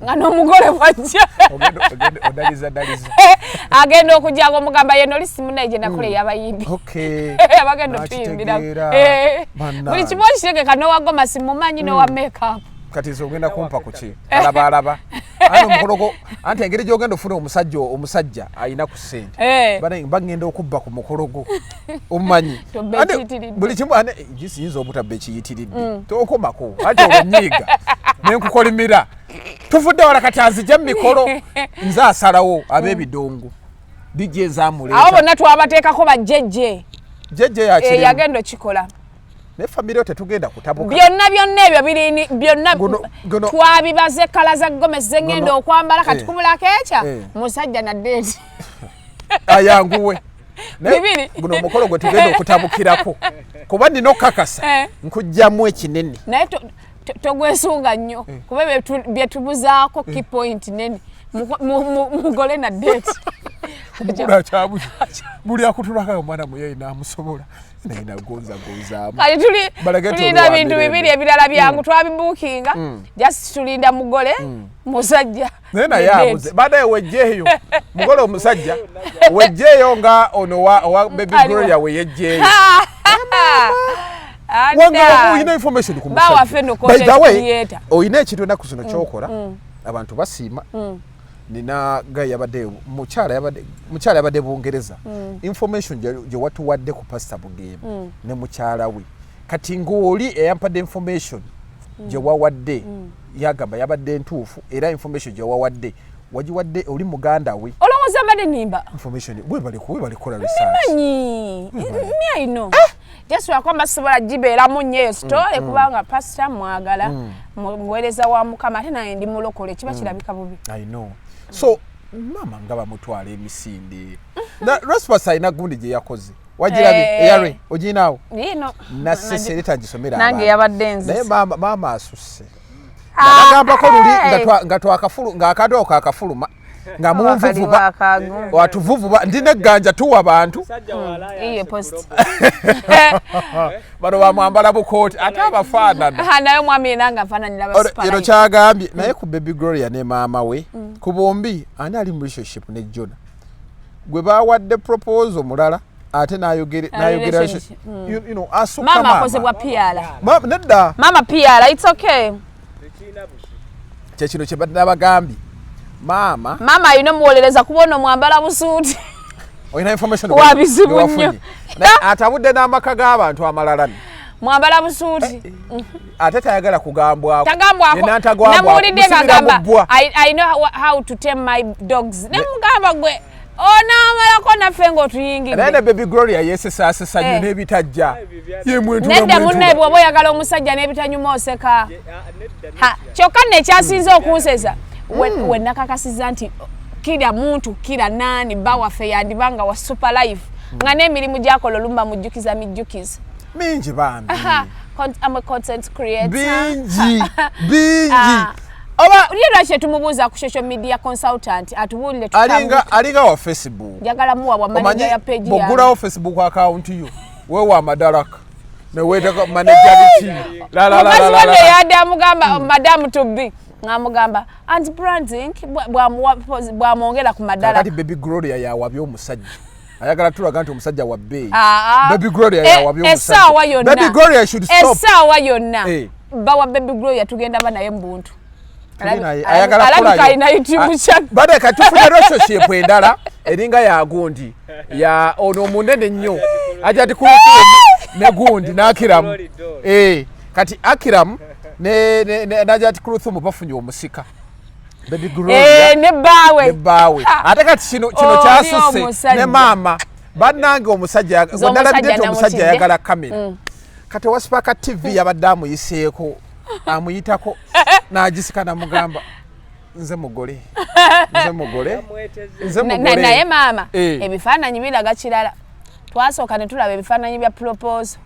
[SPEAKER 2] nga n'omugole bwajja
[SPEAKER 1] odaliza
[SPEAKER 2] agenda okujja ng'omugamba yeno lisi munaye gye nakola ey'abayimbi abagenda otuyimbira buli kimu okitegeka n'owagoma simumanyi n'owa makeup
[SPEAKER 1] kati zogenda kumpa kuki alaba ano mukologo anti engeri gyogenda ofuna omusajja ayina ku ssente bagenda okubba ku mukologo omumanyi buli kimu gisiyinza obutabba ekiyitiridde tokomako anti olunyiiga nenkukolimira tuvudde wala kati azija mu mikolo nze asalawo ab'ebidongo dijje ezamuleeta
[SPEAKER 2] awo bonna twabateekako bajjejje yagenda okikola
[SPEAKER 1] ne family tetugenda kutabuka
[SPEAKER 2] byonna ebyo birini byonna twabibaze kala za Gomez zengenda okwambala kati kumulako ekya musajja na date
[SPEAKER 1] ayanguwe guno omukolo gwe tugenda okutabukirako kuba nina okakasa nkujjamu ekinene
[SPEAKER 2] naye togwesunga nnyo kuba byetubuzaako key point nene mugole na date
[SPEAKER 1] mukula kyabuzi buli akutulakayo omwana muyeyi n'amusobola naye nagonzagozaamu
[SPEAKER 2] kati tulinda bintu bibiri ebirala byangu twabibuukinga just tulinda mugole musajja
[SPEAKER 1] naye naye abuze baadaye wejjeeyo mugole omusajja wejjeeyo nga ono wa baby gloria we yejjeeyo wanga oyina information ku musajja oyina ekintu enaku zino kyokola abantu basiima nina gayi yabadde mukyala yabadde Bungereza information gye watuwadde ku Pastor Bugema ne mukyala we kati ng'oli eyampadde information gye wawadde yagamba yabadde ntuufu era information gye wawadde wagiwadde oli muganda we
[SPEAKER 2] olowooza mbadde nimba
[SPEAKER 1] information we bali kola research
[SPEAKER 2] I know just wakwamba sobola gibeeramu nnyo eyo story kubanga pastor mwagala muweereza wa Mukama ate naye ndi mulokole kiba kirabika bubi
[SPEAKER 1] I know so mama nga bamutwala emisinde na response ayina gundi gye yakoze wagirabe eyare oginaawo
[SPEAKER 2] nino
[SPEAKER 1] nasese letagisomera
[SPEAKER 2] nange yabadde nzi
[SPEAKER 1] naye mama asusse nagambako luli nga twakafulu nga akadoo kakafuluma nga munvuvuba watuvuvuba ndine ganja tuwa abantu
[SPEAKER 2] iye post
[SPEAKER 1] bano bamwambala bukooti ate abafaanana
[SPEAKER 2] naye mwami nanga afaananira basipala
[SPEAKER 1] ero kyagambye naye ku baby Gloria ne maama we ku bombi ani ali mu relationship ne Jona gwe bawadde proposal mulala ate nayogera you know asuka
[SPEAKER 2] mama akozebwa piala
[SPEAKER 1] nedda
[SPEAKER 2] mama piala it's okay
[SPEAKER 1] kyekino kye bagambye mama
[SPEAKER 2] alina muwolereza kubona mwambala busuuti
[SPEAKER 1] oyina information
[SPEAKER 2] wabizibu nnyo
[SPEAKER 1] atabudde n'amaka g'abantu amalala
[SPEAKER 2] mwambala busuuti
[SPEAKER 1] ate tayagala kugambwako
[SPEAKER 2] namuwulidde ng'agamba I know how to tame my dogs nemugamba gwe onaamalako naffe ng'otuyingidde
[SPEAKER 1] naye ne baby Gloria yeesesaasesa nnyo n'ebitajja
[SPEAKER 2] nedda munne bw'oba oyagala omusajja n'ebitanyuma oseka kyokka nno ekyasinze okunsesa we nakakasiza nti kila muntu kila nani bawaffe yandibanga wa super life nga n'emirimu gyakola olumba mujjukiza mijjukiza
[SPEAKER 1] mingi bambi
[SPEAKER 2] I'm a content creator
[SPEAKER 1] bingi
[SPEAKER 2] oba lwaki tumubuuza ku social media consultant atubuulire
[SPEAKER 1] alinga wa Facebook
[SPEAKER 2] njagala muwa bwa manager ya page yange
[SPEAKER 1] bw'oggulawo Facebook account yo weewa amadaraka neweeteka manager biki
[SPEAKER 2] mukazi yadde amugamba madamu tubbi ngamugamba anti branding bwamwongera ku madala
[SPEAKER 1] kati baby Gloria yawabya omusajja ayagala tulaga nti omusajja wa bbeeyi baby Gloria yawabya omusajja baby Gloria should stop
[SPEAKER 2] essaawa yonna bawa baby Gloria tugenda ba naye mbuntu
[SPEAKER 1] ayagala
[SPEAKER 2] alina YouTube channel
[SPEAKER 1] bade katufuna relationship endala eringa ya gundi ya ono munene nnyo ajati ku ne gundi n'Akiramu kati Akiramu ne najati Kuruthumu bafunye omusika baby Gloria
[SPEAKER 2] ne bawe
[SPEAKER 1] ate kati kino kyasusse ne mama bannange omusajja ndalabidde omusajja yagala kamera kati Wasipaka TV yabadde amuyiseeko amuyitako n'agisika namugamba nze mugole
[SPEAKER 2] naye maama ebifaananyi biraga kirala twasooka ne tulaba ebifaananyi bya proposal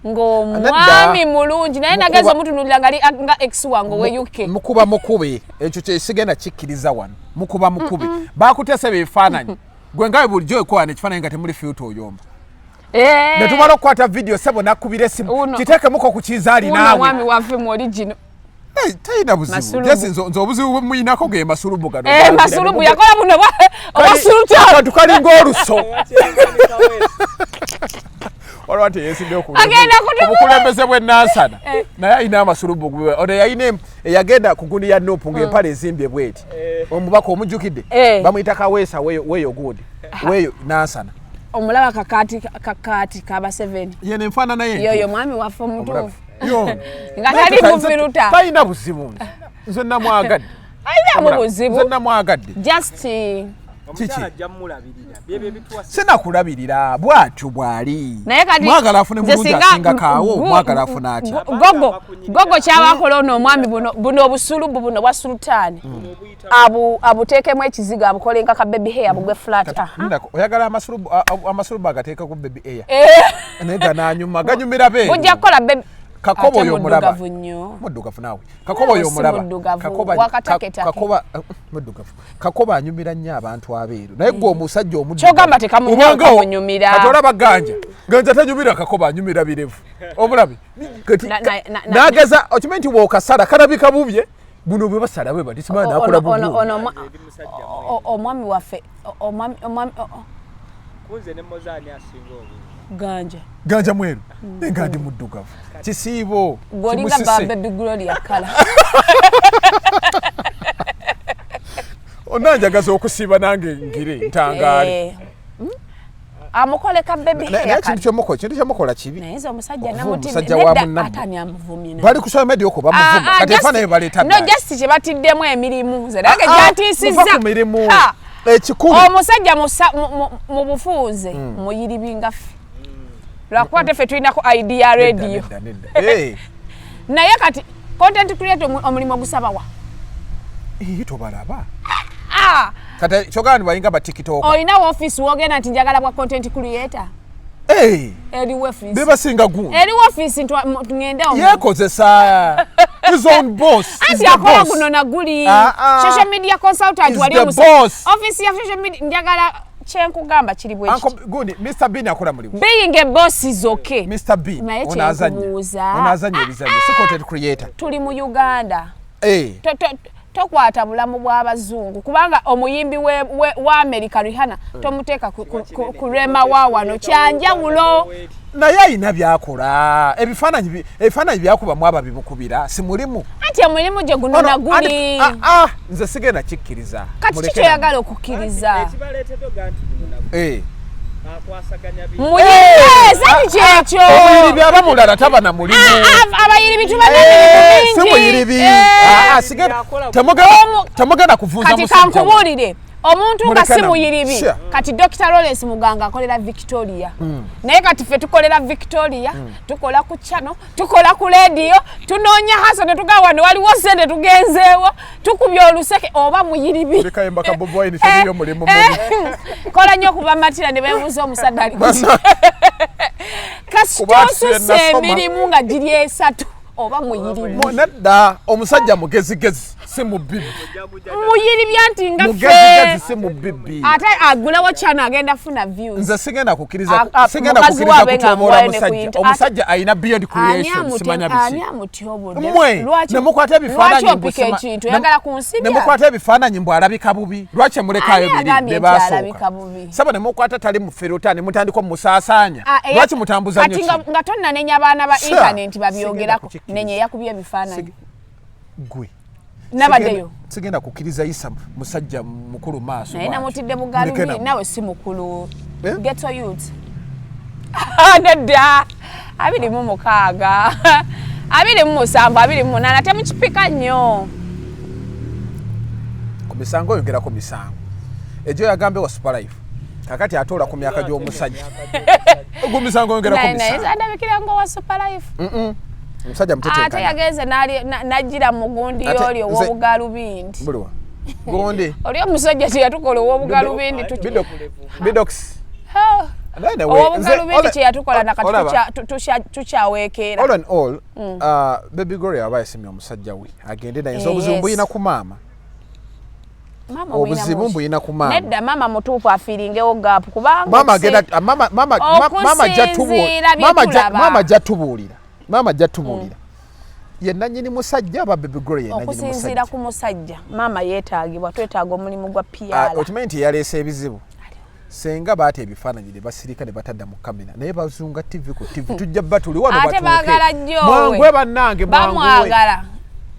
[SPEAKER 2] ng'omwami mulungi naye nageza omutunulira nga ex wange we UK
[SPEAKER 1] mukube ekyo kyesigenda kikkiriza wano mukuba bakuteesa ebifaananyi gwe nga bulijjo ekola ekifaananyi nga temuli filter oyomba ne tumala okukwata video sebo nakubira esimu kiteekemuko ku kizaali naawe
[SPEAKER 2] mwami waffe mu original
[SPEAKER 1] tayina buzibu nze obuzibu bwe muyinako ge masulubu gano
[SPEAKER 2] masulubu yakola buno obasuluta
[SPEAKER 1] abantu kalinga oluso olwati yesimbe
[SPEAKER 2] agenda
[SPEAKER 1] okukulembeze bwe nansana naye ayina amasulubu ono yayina eyagenda ku gundi ya Nuupu ng'empale ezimbye bweti omubaka omujjukidde bamuyita Kaweesa weeyo gundi weeyo nansana
[SPEAKER 2] omulaba kakati kaba 7
[SPEAKER 1] yene enfaanana ye
[SPEAKER 2] yoyo mwami waffe omutuufu nga tali muviruta
[SPEAKER 1] talina buzibu nze namwagadde
[SPEAKER 2] ayina mu buzibu
[SPEAKER 1] nze namwagadde
[SPEAKER 2] just
[SPEAKER 1] sinakulabirira bwatyo bwali mwagala afune mulungi asinga kaawo mwagala afune atya
[SPEAKER 2] gogo kyabakola ono omwami buno obusulubu buno bwa sultani abuteekemu ekizigo abukolenga ka baby hair bugwe flat
[SPEAKER 1] oyagala amasulubu agateeka ku baby hair naye gananyuma ganyumira be
[SPEAKER 2] bujja kukola baby
[SPEAKER 1] Kakobo yomulaba
[SPEAKER 2] muddugavu
[SPEAKER 1] naawe Kakobo yomulaba Kakoba anyumira nnyo abantu abeeru naye gwe omusajja omuddugavu
[SPEAKER 2] kyogamba tekamunyumira
[SPEAKER 1] kati olaba ganja tanyumira Kakoba anyumira birevu omulabi n'ageza okimanyi nti bw'okasala kalabika bubye buno bwe basala bwe bati simanyi nakola bubu
[SPEAKER 2] omwami waffe
[SPEAKER 3] kunze ne Mozaani asinga
[SPEAKER 1] ganja mweru nga ndi muddugavu kisiibo
[SPEAKER 2] golinga baby glory akala
[SPEAKER 1] onanjagaza okusiiba nange ngire ntangaale
[SPEAKER 2] amukole ka baby hair
[SPEAKER 1] kintu kyomukola kibi
[SPEAKER 2] naye omusajja namutinde atani amuvumye
[SPEAKER 1] bali kusoma media okwo bamuvuma kati efana ebaleeta
[SPEAKER 2] no just kye batiddemu emirimu nze nange gyantisiza
[SPEAKER 1] ekikulu
[SPEAKER 2] omusajja mu bufuuze muyiribinga ffe lwakuba tefe tulinako idea radio naye kati content creator omulimu ogusabawa
[SPEAKER 1] tobalaba kati kyogani bayinga ba TikTok
[SPEAKER 2] olina office wogenda nti njagala bwa content creator eri office
[SPEAKER 1] bebasinga gundi
[SPEAKER 2] eri office ngende
[SPEAKER 1] yekozesa his own boss
[SPEAKER 2] ati akola guno na guli social media consultant wali office ya social media njagala kyenkugamba kiri bweki
[SPEAKER 1] gundi Mr Bean akola mulimu
[SPEAKER 2] being a boss is okay
[SPEAKER 1] Mr Bean onazanya ebizanyo si content creator
[SPEAKER 2] tuli mu Uganda tokwata bulamu bw'abazungu kubanga omuyimbi wa America Rihanna tomuteeka ku rema wa wano kyanjawulo
[SPEAKER 1] naye ayina byakola ebifaananyi byakubamu ababimukubira si mulimu
[SPEAKER 2] anti omulimu gye guno na guli
[SPEAKER 1] nze sigenda kikkiriza
[SPEAKER 2] kati kikyoyagala okukkiriza sati kyekyo
[SPEAKER 1] omuyiribi aba mulala taba na mulimu
[SPEAKER 2] abayiribi tubanamirimu
[SPEAKER 1] si muyiribi temugenda kuvuuza
[SPEAKER 2] kati kankubuulire omuntu nga si muyiribi kati Dr. Lawrence Muganga akolera Victoria naye kati ffe tukolera Victoria tukola ku channel tukola ku radio tunoonya haso ne tugawa wano waliwo sente tugenzeewo tukubya oluseke oba muyiribi kola nnyo okuva matira ne beebuuza omusadde ali kasitosusa emirimu nga giri esatu oba muyiribi
[SPEAKER 1] nedda omusajja mugezigezi si mubbibi
[SPEAKER 2] muyiribi anti nga
[SPEAKER 1] mugezigezi si mubbibi
[SPEAKER 2] ate agulawo channel agenda funa views
[SPEAKER 1] nze sigenda kukkiriza kutomoola omusajja ayina beyond creation simanya bisi nemukwata ebifaananyi mbw alabika bubi lwaki mulekayo biri ne basooka saba nemukwata tali mu feruta ne mutandika omusaasaanya lwaki mutambuza nnyo
[SPEAKER 2] kati nga tonnanenya abaana ba internet babyogerako nenye yakubye ebifaananyi
[SPEAKER 1] gwe
[SPEAKER 2] nabaddeyo
[SPEAKER 1] sigenda kukkiriza Isa musajja mukulu Masso
[SPEAKER 2] naye namutidde bugalubi nawe si mukulu ghetto youth nedda 26 27 28 temukipika nnyo
[SPEAKER 1] ku misango oyongerako misango egyo yagambe wa super life kakati atoola ku myaka gy'omusajja ogwo misango oyongerako misango
[SPEAKER 2] naye ndabikira ngo wa super life
[SPEAKER 1] omusajja muteteekana
[SPEAKER 2] ate yagenze najjira mu gundi oli ow'obugalubindi
[SPEAKER 1] buliwa gundi
[SPEAKER 2] oli omusajja kyeyatukola ow'obugalubindi
[SPEAKER 1] bidox
[SPEAKER 2] ow'obugalubindi kyeyatukola nakati tukyaweekeera
[SPEAKER 1] all in all baby glory aba yasimye omusajja we agende naye obuzibu mbuyina ku maama obuzibu mbuyina ku maama
[SPEAKER 2] nedda maama mutuufu afiiringewo gaapu kubanga
[SPEAKER 1] maama jatubuulira yenna nyini musajja aba baby glory yenna nyini musajja
[SPEAKER 2] okusinziira ku musajja maama yeetaagibwa twetaaga omulimu gwa PR
[SPEAKER 1] okimanyi nti yaleese ebizibu senga baate ebifaananyi ne basirika ne batadda mu kamera naye bazunga TV ku TV tujja batuli wano
[SPEAKER 2] ate baagala nnyo
[SPEAKER 1] mwangwe bannange
[SPEAKER 2] bamwagala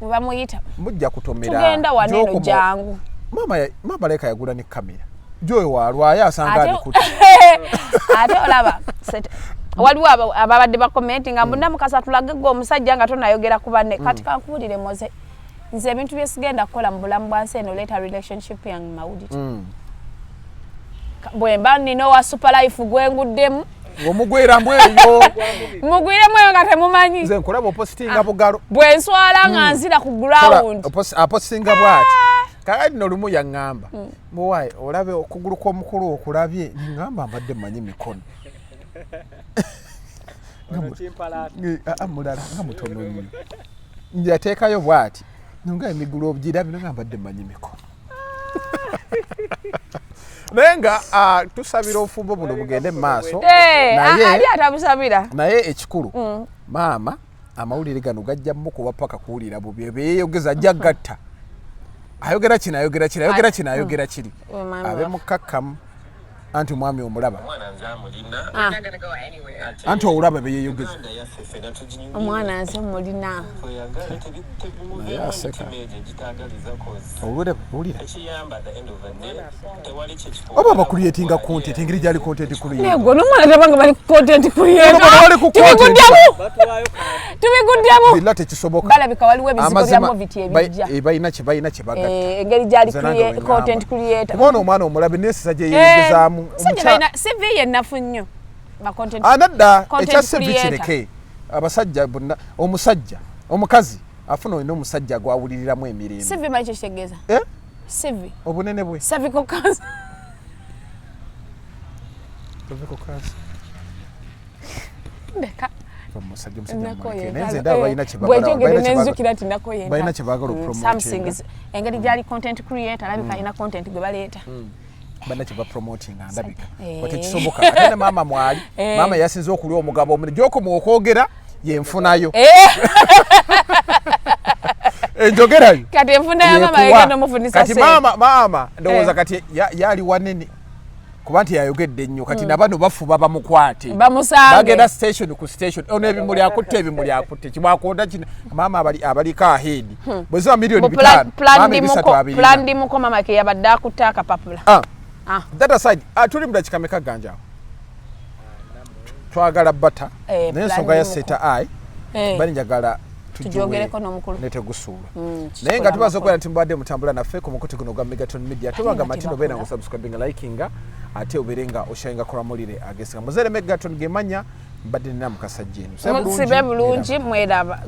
[SPEAKER 2] bamuyita
[SPEAKER 1] mujja kutomera
[SPEAKER 2] tugenda waneno jangu
[SPEAKER 1] mama leka yagula ne kamera joy walwaye asanga alikuti
[SPEAKER 2] ate olaba waliwo ababadde bakomenti nga mbuna mukasa tulage gwe omusajja nga tonayogera ku banne kati kankubulire moze nze ebintu byesigenda kukola mu bulamu bwansi eno leeta relationship yange mawulire bwemba nina wa super life gwenguddemu
[SPEAKER 1] ng'omugwera mbweyo
[SPEAKER 2] mugwiremu eyo nga temumanyi
[SPEAKER 1] nze nkulaba opositinga bugalo
[SPEAKER 2] bwenswala nga nzira ku ground
[SPEAKER 1] apositinga bwati kakati no lumu yaŋŋamba muwaye olabe okugulu kw'omukulu okulabye niŋŋamba mbadde mmanyi mikono mulala nga mutono nnyo njateekayo bwati nga emigulu obugirabye nga mbadde mmanyi mikono naye nga tusabira obufumbo buno bugende mu maaso
[SPEAKER 2] ali atabusabira
[SPEAKER 1] naye ekikulu maama amawulire gano gajja mukuba paka kuwulira bubi beeyogeza ajja gatta ayogera kino ayogera kiri ayogera kino ayogera kiri abe mukakkamu anti omwami omulaba anti owulaba beyeeyogeza
[SPEAKER 2] omwana nze mulina
[SPEAKER 1] aseka owulira oba bakuliyetinga content engeri gyali content
[SPEAKER 2] kuliyego nomwana tabanga bali content kuliyego tubiguddemu
[SPEAKER 1] billa tekisoboka
[SPEAKER 2] balabika waliwo ebizigo bya moviti ebijja
[SPEAKER 1] balina kye bagatta
[SPEAKER 2] engeri gyali content creator
[SPEAKER 1] kubona omwana omulabe nesisa gye yeeyogezaamu
[SPEAKER 2] CV ye nafu nnyo ba content
[SPEAKER 1] anadda ekya CV kireke abasajja bonna omusajja omukazi afuna olina omusajja gwawuliriramu emirembe
[SPEAKER 2] CV mali kyekitegeza CV
[SPEAKER 1] obunene bwe
[SPEAKER 2] cervical cancer ndeka
[SPEAKER 1] balina kyebagala
[SPEAKER 2] opromoting engeri gyali content creator alabika alina content gwe baleeta
[SPEAKER 1] bana kiba promoting andabika watekisoboka ate ne maama mwali maama yasinze okulya omugabo omune gyokoma okwogera yenfunayo enjogerayo
[SPEAKER 2] kati enfunayo maama yagenda omufunisa
[SPEAKER 1] kati maama ndowooza kati yali wanene kuba nti yayogedde nnyo kati nabano bafuba bamukwate bagenda station ku station ono ebimuli akutte kibwakonda kino maama abaliko aheedi bwe ziba miliyoni 5
[SPEAKER 2] plan dimuko maama ke yabadde akutte akapapula
[SPEAKER 1] that aside tuli mu dakika meka ganja twagala bata n'ensonga ya seta ai bali njagala
[SPEAKER 2] tujogereko n'omukulu
[SPEAKER 1] netegusuula naye nga tubaza okubeera nti mubadde mutambula naffe ku mukuti guno gwa Megaton Media tubanga matino beera nga subscribinga likinga ate obeerenga osharinga kolamulire agesinga muzere Megaton gemanya mbadde nina mukasa jenu
[SPEAKER 2] sibe bulungi mweraba